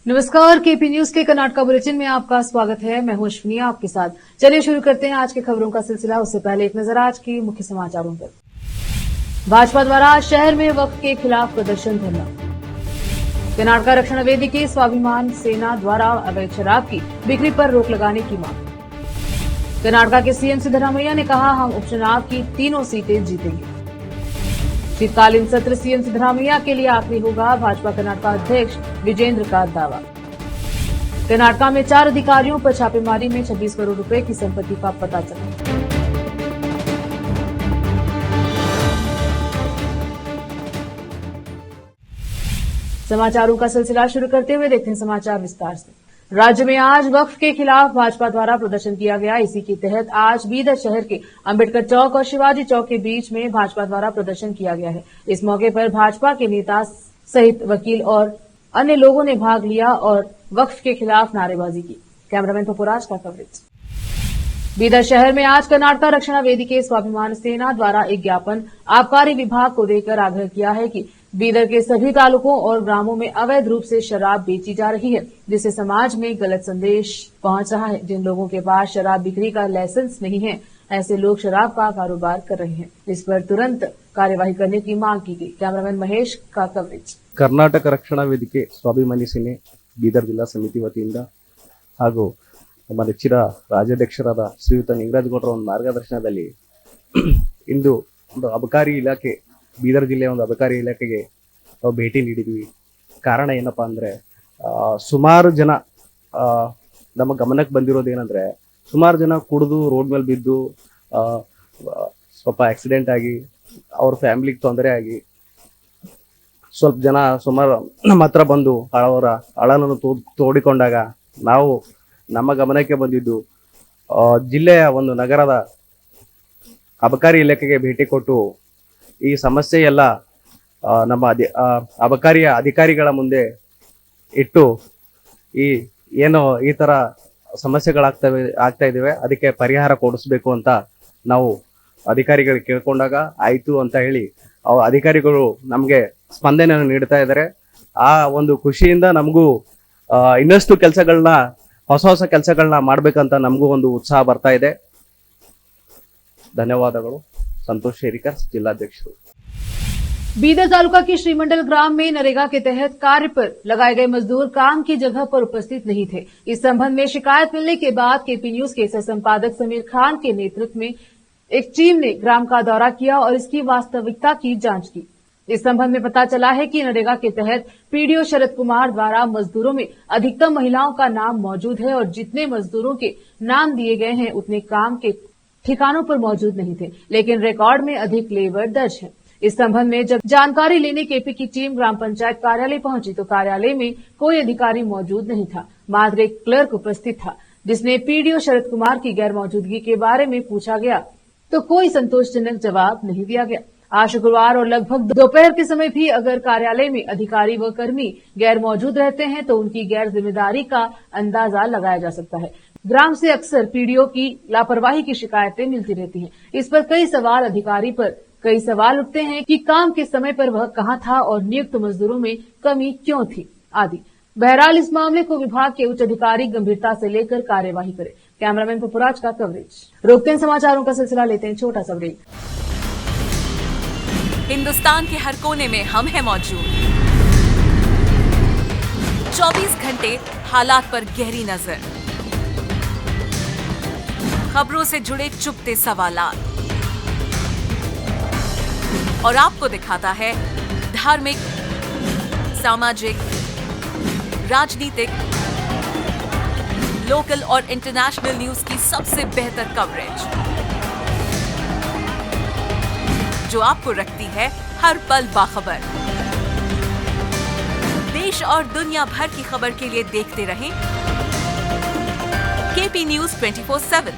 नमस्कार, KP news के Karnataka bulletin में आपका स्वागत है। मैं हूं अश्विनी आपके साथ। चलिए शुरू करते हैं आज के खबरों का सिलसिला। उससे पहले एक नजर आज की मुख्य समाचारों पर। भाजपा द्वारा आज शहर में वक्फ के खिलाफ प्रदर्शन धरना। कर्नाटका रक्षण वेदी के स्वाभिमान सेना द्वारा अवैध शराब की बिक्री पर रोक लगाने की मांग। कर्नाटका के सीएम सिद्धरामैया ने कहा, हम उपचुनाव की तीनों सीटें जीतेंगे। शीतकालीन सत्र सीएम सिद्धरामैया के लिए आखिरी होगा, भाजपा कर्नाटका अध्यक्ष विजेंद्र का दावा। कर्नाटका में 4 अधिकारियों पर छापेमारी में 26 करोड़ रुपए की संपत्ति का पता चला। समाचारों का सिलसिला शुरू करते हुए देखते हैं समाचार विस्तार से। राज्य में आज वक्फ के खिलाफ भाजपा द्वारा प्रदर्शन किया गया। इसी के तहत आज बीदर शहर के अंबेडकर चौक और शिवाजी चौक के बीच में भाजपा द्वारा प्रदर्शन किया गया है। इस मौके पर भाजपा के नेता सहित वकील और अन्य लोगों ने भाग लिया और वक्फ के खिलाफ नारेबाजी की। कैमरामैन पपुराज का कवरेज। बीदर शहर में आज कर्नाटका रक्षण वेदी के स्वाभिमान सेना द्वारा एक ज्ञापन आबकारी विभाग को देकर आग्रह किया है कि बीदर के सभी तालुकों और ग्रामों में अवैध रूप से शराब बेची जा रही है, जिससे समाज में गलत संदेश पहुंच रहा है। जिन लोगों के पास शराब बिक्री का लाइसेंस नहीं है, ऐसे लोग शराब का कारोबार कर रहे हैं। इस पर तुरंत कार्यवाही करने की मांग की गई। कैमरामैन महेश का कवरेज। कर्नाटक रक्षणा ವೇದಿಕೆ ಸ್ವಾಭಿಮಾನಿ ಸೇನೆ ಬೀದರ್ ಜಿಲ್ಲಾ ಸಮಿತಿ ವತಿಯಿಂದ ಹಾಗೂ ನಮ್ಮ ನೆಚ್ಚಿನ ರಾಜ್ಯಾಧ್ಯಕ್ಷರಾದ ಶ್ರೀಯುತ ನಿಂಗರಾಜ್ ಗೌಡರ ಒಂದು ಮಾರ್ಗದರ್ಶನದಲ್ಲಿ ಇಂದು ಒಂದು ಅಬಕಾರಿ ಇಲಾಖೆ ಬೀದರ್ ಜಿಲ್ಲೆಯ ಒಂದು ಅಬಕಾರಿ ಇಲಾಖೆಗೆ ನಾವು ಭೇಟಿ ನೀಡಿದ್ವಿ. ಕಾರಣ ಏನಪ್ಪಾ ಅಂದ್ರೆ ಸುಮಾರು ಜನ ನಮ್ಮ ಗಮನಕ್ಕೆ ಬಂದಿರೋದೇನಂದ್ರೆ ಸುಮಾರು ಜನ ಕುಡಿದು ರೋಡ್ ಮೇಲೆ ಬಿದ್ದು ಸ್ವಲ್ಪ ಆಕ್ಸಿಡೆಂಟ್ ಆಗಿ ಅವ್ರ ಫ್ಯಾಮಿಲಿಗೆ ತೊಂದರೆ ಆಗಿ ಸ್ವಲ್ಪ ಜನ ಸುಮಾರು ನಮ್ಮ ಹತ್ರ ಬಂದು ಅವರ ಅಳನನ್ನು ತೋಡಿಕೊಂಡಾಗ ನಾವು ನಮ್ಮ ಗಮನಕ್ಕೆ ಬಂದಿದ್ದು ಜಿಲ್ಲೆಯ ಒಂದು ನಗರದ ಅಬಕಾರಿ ಇಲಾಖೆಗೆ ಭೇಟಿ ಕೊಟ್ಟು ಈ ಸಮಸ್ಯೆ ಎಲ್ಲ ನಮ್ಮ ಅಬಕಾರಿಯ ಅಧಿಕಾರಿಗಳ ಮುಂದೆ ಇಟ್ಟು ಏನು ಈ ತರ ಆಗ್ತಾ ಇದ್ದೇವೆ ಅದಕ್ಕೆ ಪರಿಹಾರ ಕೊಡಿಸ್ಬೇಕು ಅಂತ ನಾವು ಅಧಿಕಾರಿಗಳಿಗೆ ಕೇಳ್ಕೊಂಡಾಗ ಆಯ್ತು ಅಂತ ಹೇಳಿ ಅಧಿಕಾರಿಗಳು ನಮ್ಗೆ ಸ್ಪಂದನೆಯನ್ನು ನೀಡ್ತಾ ಇದ್ದಾರೆ. ಆ ಒಂದು ಖುಷಿಯಿಂದ ನಮಗೂ ಇನ್ನಷ್ಟು ಹೊಸ ಕೆಲಸಗಳನ್ನ ಮಾಡ್ಬೇಕಂತ ನಮಗೂ ಒಂದು ಉತ್ಸಾಹ ಬರ್ತಾ ಇದೆ. ಧನ್ಯವಾದಗಳು. संतोष शेरिकर, जिलाध्यक्ष। बीदर तालुका के श्रीमंडल ग्राम में नरेगा के तहत कार्य पर लगाए गए मजदूर काम की जगह पर उपस्थित नहीं थे। इस संबंध में शिकायत मिलने के बाद केपी न्यूज के सह संपादक समीर खान के नेतृत्व में एक टीम ने ग्राम का दौरा किया और इसकी वास्तविकता की जांच की। इस संबंध में पता चला है कि नरेगा के तहत पीडीओ शरद कुमार द्वारा मजदूरों में अधिकतम महिलाओं का नाम मौजूद है और जितने मजदूरों के नाम दिए गए हैं उतने काम के ठिकानों पर मौजूद नहीं थे, लेकिन रिकॉर्ड में अधिक लेबर दर्ज है। इस संबंध में जब जानकारी लेने केपी की टीम ग्राम पंचायत कार्यालय पहुंची तो कार्यालय में कोई अधिकारी मौजूद नहीं था, मात्र एक क्लर्क उपस्थित था, जिसने पीडीओ शरद कुमार की गैर मौजूदगी के बारे में पूछा गया तो कोई संतोषजनक जवाब नहीं दिया गया। आज शुक्रवार और लगभग दोपहर के समय भी अगर कार्यालय में अधिकारी व कर्मी गैर मौजूद रहते हैं तो उनकी गैर जिम्मेदारी का अंदाजा लगाया जा सकता है। ग्राम से अक्सर पीडीओ की लापरवाही की शिकायतें मिलती रहती हैं। इस पर कई सवाल अधिकारी पर कई सवाल उठते हैं कि काम के समय पर वह कहां था और नियुक्त मजदूरों में कमी क्यों थी आदि। बहरहाल इस मामले को विभाग के उच्च अधिकारी गंभीरता से लेकर कार्यवाही करें। कैमरामैन पपुराज का कवरेज। रोकते हैं समाचारों का सिलसिला, लेते हैं छोटा सा ब्रेक। हिंदुस्तान के हर कोने में हम हैं मौजूद। 24 घंटे हालात पर गहरी नजर, खबरों से जुड़े चुपते सवालात और आपको दिखाता है धार्मिक, सामाजिक, राजनीतिक, लोकल और इंटरनेशनल न्यूज की सबसे बेहतर कवरेज जो आपको रखती है हर पल बाखबर। देश और दुनिया भर की खबर के लिए देखते रहें KP news 24/7।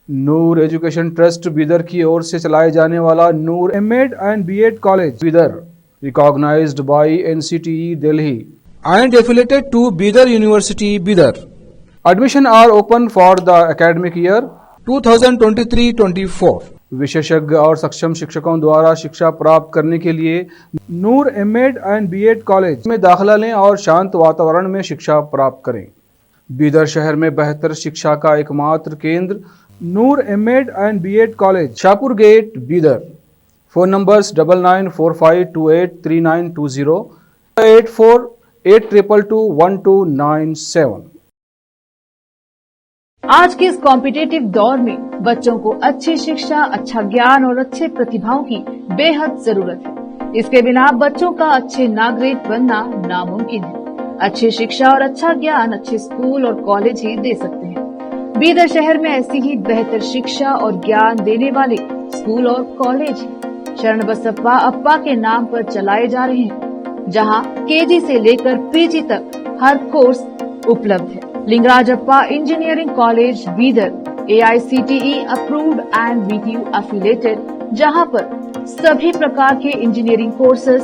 Noor education trust Bidar की ओर से चलाए जाने वाला Noor MEd and BEd college Bidar, recognized by NCTE Delhi and affiliated to Bidar University Bidar. Admission are open for the academic year 2023-24. विशेषज्ञ और सक्षम शिक्षकों द्वारा शिक्षा प्राप्त करने के लिए नूर एमएड एंड बीएड कॉलेज में दाखिला लें और शांत वातावरण में शिक्षा प्राप्त करें। बीदर शहर में बेहतर शिक्षा का एकमात्र केंद्र Noor MEd and BEd college, Shahpur gate, Bidar. Phone numbers 9945283920, 8482221297। आज के इस कॉम्पिटिटिव दौर में बच्चों को अच्छी शिक्षा, अच्छा ज्ञान और अच्छे प्रतिभाओं की बेहद जरूरत है। इसके बिना बच्चों का अच्छे नागरिक बनना नामुमकिन है। अच्छी शिक्षा और अच्छा ज्ञान अच्छे स्कूल और कॉलेज ही दे सकते हैं। बीदर शहर में ऐसी ही बेहतर शिक्षा और ज्ञान देने वाले स्कूल और कॉलेज शरण बसप्पा अप्पा के नाम पर चलाए जा रहे हैं, जहां केजी से लेकर पीजी तक हर कोर्स उपलब्ध है। Lingaraj Appa engineering college Bidar AICTE approved and BTU affiliated, जहां पर सभी प्रकार के इंजीनियरिंग कोर्सेज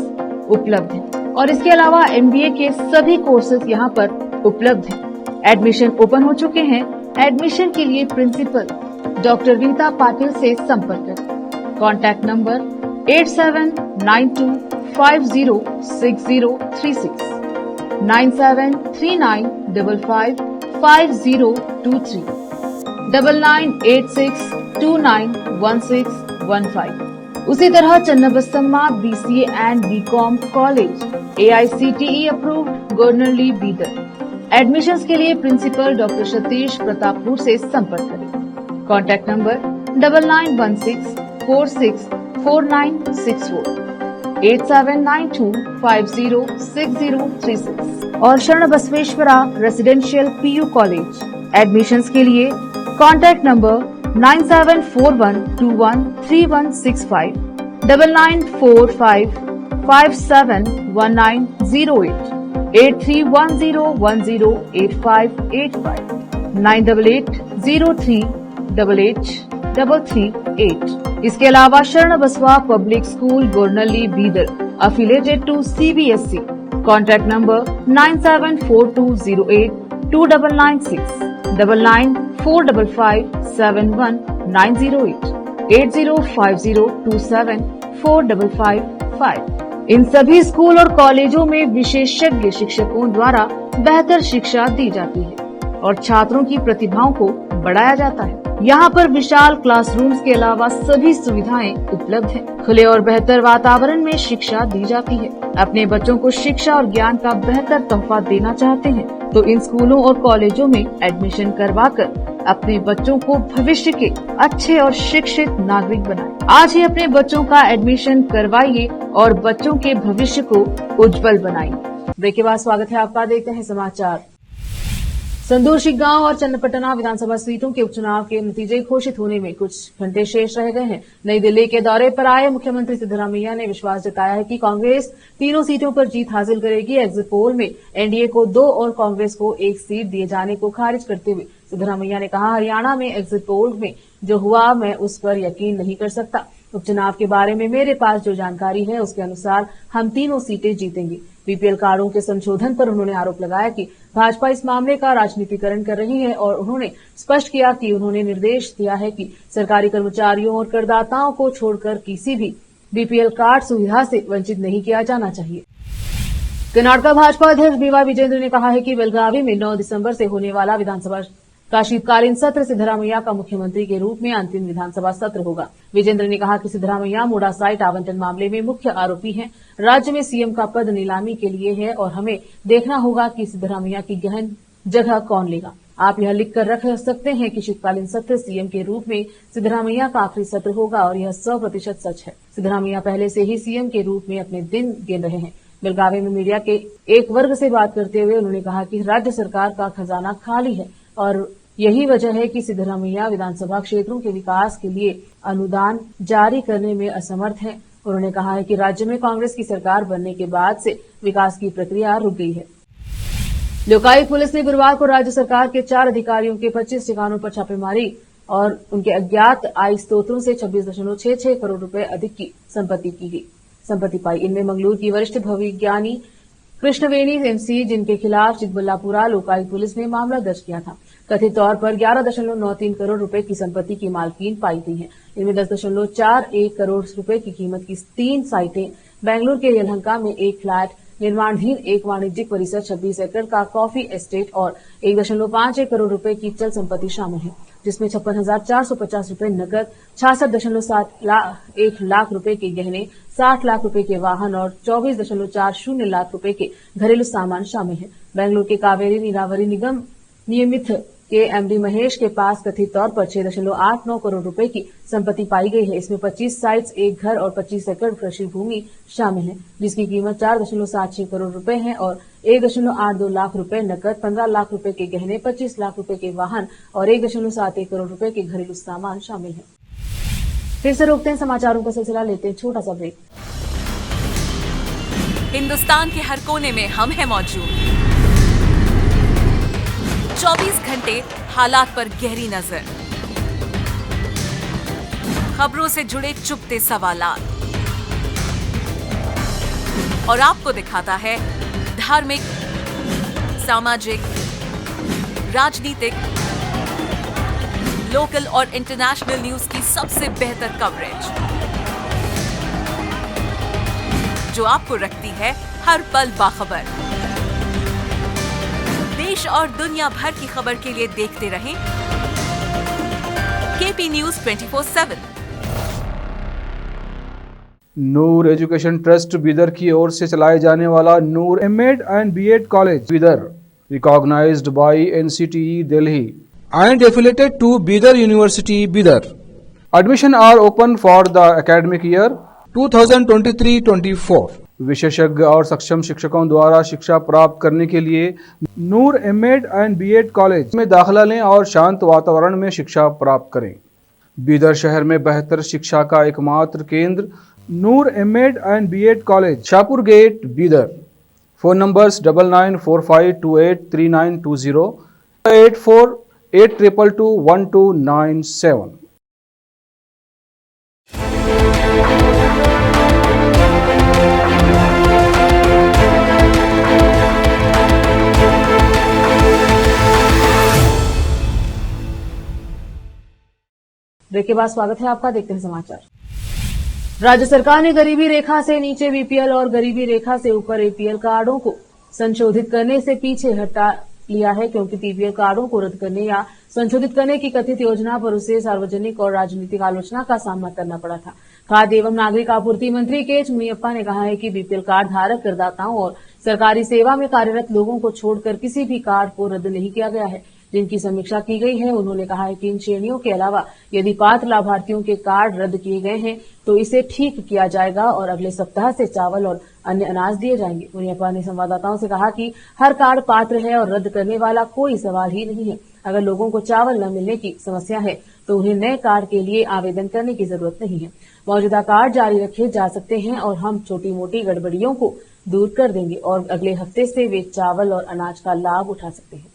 उपलब्ध हैं और इसके अलावा MBA के सभी कोर्सेज यहां पर उपलब्ध हैं। एडमिशन ओपन हो चुके हैं। एडमिशन के लिए प्रिंसिपल डॉक्टर रीता पाटिल से संपर्क करें। Contact number 8792506036, 9739555023, 9986291615। उसी तरह Channabasamma BCA and BCom college AICTE approved, Gornalli, Bidar. Admissions के लिए प्रिंसिपल डॉक्टर सतीश प्रतापपुर से संपर्क करें। कॉन्टैक्ट नंबर 9916464964, 8792506036 और शरण Basaveshwara residential PU college. Admissions के लिए कॉन्टैक्ट नंबर 9741213165, 9945571908, 8310108585, 9880388838। इसके अलावा Sharan Basava public school Gornalli Bidar affiliated to CBSE। Contact number 9742082996, 9945571908, 8050274555। इन सभी स्कूल और कॉलेजों में विशेषज्ञ शिक्षकों द्वारा बेहतर शिक्षा दी जाती है और छात्रों की प्रतिभाओं को बढ़ाया जाता है। यहाँ पर विशाल क्लासरूम्स के अलावा सभी सुविधाएं उपलब्ध हैं। खुले और बेहतर वातावरण में शिक्षा दी जाती है। अपने बच्चों को शिक्षा और ज्ञान का बेहतर तोहफा देना चाहते हैं तो इन स्कूलों और कॉलेजों में एडमिशन करवाकर अपने बच्चों को भविष्य के अच्छे और शिक्षित नागरिक बनाएं। आज ही अपने बच्चों का एडमिशन करवाइए और बच्चों के भविष्य को उज्जवल बनाइए। ब्रेक के बाद स्वागत है आपका। देखते हैं समाचार। संदूर शिगांव और चन्नपटना विधानसभा सीटों के उपचुनाव के नतीजे घोषित होने में कुछ घंटे शेष रह गए हैं। नई दिल्ली के दौरे पर आए मुख्यमंत्री सिद्धरामैया ने विश्वास जताया है कि कांग्रेस तीनों सीटों पर जीत हासिल करेगी। एग्जिट पोल में एनडीए को 2 और कांग्रेस को 1 सीट दिए जाने को खारिज करते हुए सिद्धरामैया ने कहा, हरियाणा में एग्जिट पोल में जो हुआ मैं उस पर यकीन नहीं कर सकता। उपचुनाव के बारे में मेरे पास जो जानकारी है उसके अनुसार हम तीनों सीटें जीतेंगे। बीपीएल कार्डों के संशोधन पर उन्होंने आरोप लगाया कि भाजपा इस मामले का राजनीतिकरण कर रही है और उन्होंने स्पष्ट किया कि उन्होंने निर्देश दिया है कि सरकारी कर्मचारियों और करदाताओं को छोड़कर किसी भी बीपीएल कार्ड सुविधा से वंचित नहीं किया जाना चाहिए। कर्नाटक भाजपा अध्यक्ष बीवाई विजेंद्र ने कहा है कि बेलगावी में 9 दिसंबर से होने वाला विधानसभा का शीतकालीन सत्र सिद्धरामैया का मुख्यमंत्री के रूप में अंतिम विधानसभा सत्र होगा। विजेंद्र ने कहा कि सिद्धरामैया मूडा साइट आवंटन मामले में मुख्य आरोपी हैं। राज्य में सीएम का पद नीलामी के लिए है और हमें देखना होगा कि सिद्धरामैया की गहन जगह कौन लेगा। आप यह लिखकर रख सकते हैं कि शीतकालीन सत्र सीएम के रूप में सिद्धरामैया का आखिरी सत्र होगा और यह 100% सच है। सिद्धरामैया पहले से ही सीएम के रूप में अपने दिन गिन रहे हैं। बेलगावी में मीडिया के एक वर्ग से बात करते हुए उन्होंने कहा कि राज्य सरकार का खजाना खाली है और यही वजह है कि सिद्धरामैया विधानसभा क्षेत्रों के विकास के लिए अनुदान जारी करने में असमर्थ हैं। उन्होंने कहा है कि राज्य में कांग्रेस की सरकार बनने के बाद से विकास की प्रक्रिया रुक गई है। लोकायुक्त पुलिस ने गुरुवार को राज्य सरकार के 4 अधिकारियों के 25 ठिकानों पर छापेमारी और उनके अज्ञात आय स्रोतों से 26.66 करोड़ रुपए अधिक की संपत्ति पाई। इनमें मंगलूर की वरिष्ठ भविज्ञानी कृष्णवेणी MC, जिनके खिलाफ चिकबल्लापुरा लोकायुक्त पुलिस ने मामला दर्ज किया था, कथित तौर पर 11.93 करोड़ रुपए की संपत्ति की मालकीन पाई गई है। इनमें 10.41 करोड़ रुपए की कीमत की 3 साइटें, बेंगलुरु के यलहंका में एक फ्लैट, निर्माणाधीन एक वाणिज्यिक परिसर, 26 एकड़ का कॉफी एस्टेट और 1.51 करोड़ रुपए की चल संपत्ति शामिल है, जिसमें 56,450 रुपए नकद, 66.1 लाख रुपए के गहने, 60 लाख रुपए के वाहन और 24.40 लाख रुपए के घरेलू सामान शामिल है। बेंगलुरु के कावेरी नीरावरी निगम नियमित के एमडी महेश के पास कथित तौर पर 6.89 करोड़ रुपए की संपत्ति पाई गई है। इसमें 25 साइट्स, एक घर और 25 एकड़ कृषि भूमि शामिल है, जिसकी कीमत 4.76 करोड़ रुपए है और 1.82 लाख रुपए नकद, 15 लाख रुपए के गहने, 25 लाख रुपए के वाहन और 1.71 करोड़ रुपए के घरेलू सामान शामिल है। फिर से रोकते हैं समाचारों का सिलसिला, लेते हैं छोटा सा ब्रेक। हिंदुस्तान के हर कोने में हम हैं मौजूद। 24 घंटे हालात पर गहरी नजर, खबरों से जुड़े चुपते सवालात और आपको दिखाता है धार्मिक, सामाजिक, राजनीतिक, लोकल और इंटरनेशनल न्यूज की सबसे बेहतर कवरेज, जो आपको रखती है हर पल बाखबर। देश और दुनिया भर की खबर के लिए देखते रहें KP news 24/7। Noor education trust Bidar की ओर से चलाए जाने वाला Noor MEd and BEd college Bidar, recognised by NCTE Delhi and affiliated to Bidar university Bidar. Admission are open for the academic year 2023-24। विशेषज्ञ और सक्षम शिक्षकों द्वारा शिक्षा प्राप्त करने के लिए नूर एमएड एंड बीएड कॉलेज में दाखिला लें और शांत वातावरण में शिक्षा प्राप्त करें। बीदर शहर में बेहतर शिक्षा का एकमात्र केंद्र Noor MEd and BEd college, Shahpur gate, Bidar. Phone numbers 9945283920, 8482221297। Break के बाद स्वागत है आपका, देखते हैं समाचार। राज्य सरकार ने गरीबी रेखा से नीचे बीपीएल और गरीबी रेखा से ऊपर एपीएल कार्डों को संशोधित करने से पीछे हटा लिया है, क्योंकि पीपीएल कार्डों को रद्द करने या संशोधित करने की कथित योजना पर उसे सार्वजनिक और राजनीतिक आलोचना का सामना करना पड़ा था। खाद्य एवं नागरिक आपूर्ति मंत्री के मुनियप्पा ने कहा है कि बीपीएल कार्ड धारक करदाताओं और सरकारी सेवा में कार्यरत लोगों को छोड़कर किसी भी कार्ड को रद्द नहीं किया गया है, जिनकी समीक्षा की गई है। उन्होंने कहा है कि इन श्रेणियों के अलावा यदि पात्र लाभार्थियों के कार्ड रद्द किए गए हैं तो इसे ठीक किया जाएगा और अगले सप्ताह से चावल और अन्य अनाज दिए जाएंगे। मुनियप्पा ने संवाददाताओं से कहा कि हर कार्ड पात्र है और रद्द करने वाला कोई सवाल ही नहीं है। अगर लोगों को चावल न मिलने की समस्या है तो उन्हें नए कार्ड के लिए आवेदन करने की जरूरत नहीं है। मौजूदा कार्ड जारी रखे जा सकते हैं और हम छोटी मोटी गड़बड़ियों को दूर कर देंगे और अगले हफ्ते से वे चावल और अनाज का लाभ उठा सकते हैं।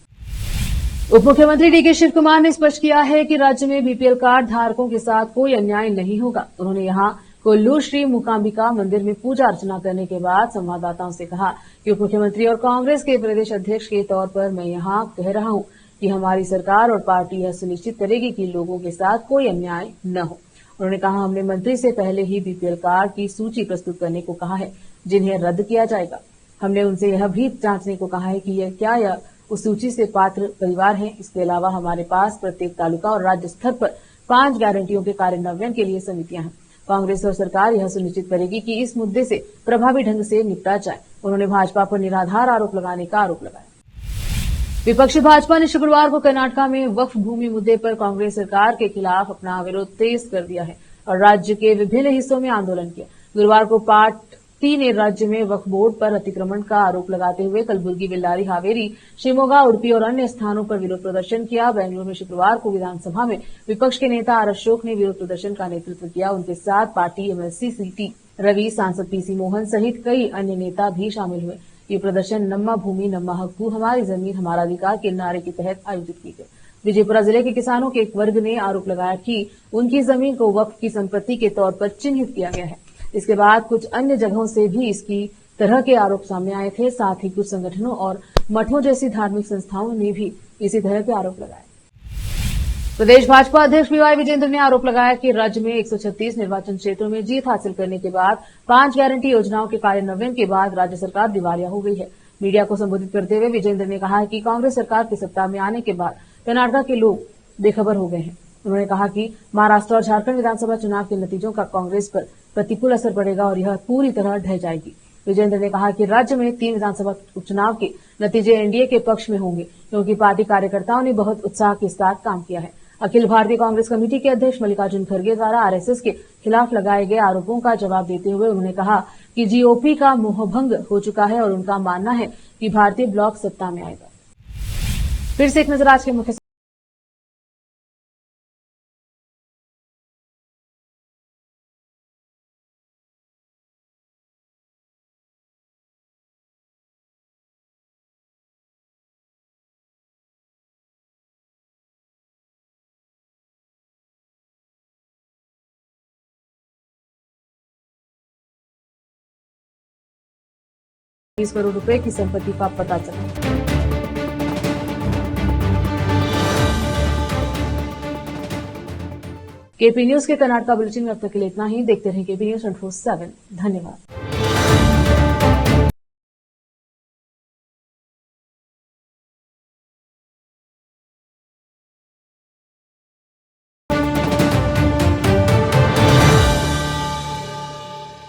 उप मुख्यमंत्री डीके शिव कुमार ने स्पष्ट किया है कि राज्य में बीपीएल कार्ड धारकों के साथ कोई अन्याय नहीं होगा। उन्होंने यहां कोल्लूर श्री मूकांबिका मंदिर में पूजा अर्चना करने के बाद संवाददाताओं से कहा कि उप मुख्यमंत्री और कांग्रेस के प्रदेश अध्यक्ष के तौर पर मैं यहां कह रहा हूं कि हमारी सरकार और पार्टी यह सुनिश्चित करेगी कि लोगों के साथ कोई अन्याय न हो। उन्होंने कहा, हमने मंत्री से पहले ही बीपीएल कार्ड की सूची प्रस्तुत करने को कहा है जिन्हें रद्द किया जाएगा। हमने उनसे यह भी जांचने को कहा है कि यह उस सूची से पात्र परिवार हैं। इसके अलावा हमारे पास प्रत्येक तालुका और राज्य स्तर पर 5 गारंटियों के कार्यान्वयन के लिए समितियां हैं। कांग्रेस और सरकार यह सुनिश्चित करेगी कि इस मुद्दे से प्रभावी ढंग से निपटा जाए। उन्होंने भाजपा पर निराधार आरोप लगाने का आरोप लगाया। विपक्षी भाजपा ने शुक्रवार को कर्नाटक में वक्फ भूमि मुद्दे पर कांग्रेस सरकार के खिलाफ अपना विरोध तेज कर दिया है और राज्य के विभिन्न हिस्सों में आंदोलन किया। गुरुवार को पार्ट 3 ने राज्य में वक्फ बोर्ड पर अतिक्रमण का आरोप लगाते हुए कलबुर्गी, बेल्लारी, हावेरी, शिमोगा, उडुपी और अन्य स्थानों पर विरोध प्रदर्शन किया। बेंगलुरु में शुक्रवार को विधानसभा में विपक्ष के नेता आर अशोक ने विरोध प्रदर्शन का नेतृत्व किया। उनके साथ पार्टी एमएलसी सीटी रवि, सांसद पीसी मोहन सहित कई अन्य नेता भी शामिल हुए। ये प्रदर्शन नम्मा भूमि नम्मा हक्कू, हमारी जमीन हमारा अधिकार के नारे के तहत आयोजित की गई। विजयपुरा जिले के किसानों के एक वर्ग ने आरोप लगाया कि उनकी जमीन को वक्फ की संपत्ति के तौर पर चिन्हित किया गया है। इसके बाद कुछ अन्य जगहों से भी इसकी तरह के आरोप सामने आए थे। साथ ही कुछ संगठनों और मठों जैसी धार्मिक संस्थाओं ने भी इसी तरह के आरोप लगाए। प्रदेश भाजपा अध्यक्ष बीवाई विजेंद्र ने आरोप लगाया कि राज्य में 136 निर्वाचन क्षेत्रों में जीत हासिल करने के बाद 5 गारंटी योजनाओं के कार्यान्वयन के बाद राज्य सरकार दिवालिया हो गई है। मीडिया को संबोधित करते हुए विजेंद्र ने कहा कि कांग्रेस सरकार की सत्ता में आने के बाद कर्नाटक के लोग बेखबर हो गए हैं। उन्होंने कहा कि महाराष्ट्र और झारखंड विधानसभा चुनाव के नतीजों का कांग्रेस पर प्रतिकूल असर पड़ेगा और यह पूरी तरह ढह जाएगी। विजेंद्र ने कहा कि राज्य में 3 विधानसभा उपचुनाव के नतीजे एनडीए के पक्ष में होंगे, क्योंकि पार्टी कार्यकर्ताओं ने बहुत उत्साह के साथ काम किया है। अखिल भारतीय कांग्रेस कमेटी के अध्यक्ष मल्लिकार्जुन खड़गे द्वारा आरएसएस के खिलाफ लगाए गए आरोपों का जवाब देते हुए उन्होंने कहा कि जीओपी का मोहभंग हो चुका है और उनका मानना है कि भारतीय ब्लॉक सत्ता में आएगा। फिर से एक नजर आज के मुख्य ₹20 करोड़ की संपत्ति का पता चला। केपी न्यूज के कर्नाटक बुलेटिन में अब तक के लिए इतना ही। देखते रहें केपी न्यूज 24/7। धन्यवाद।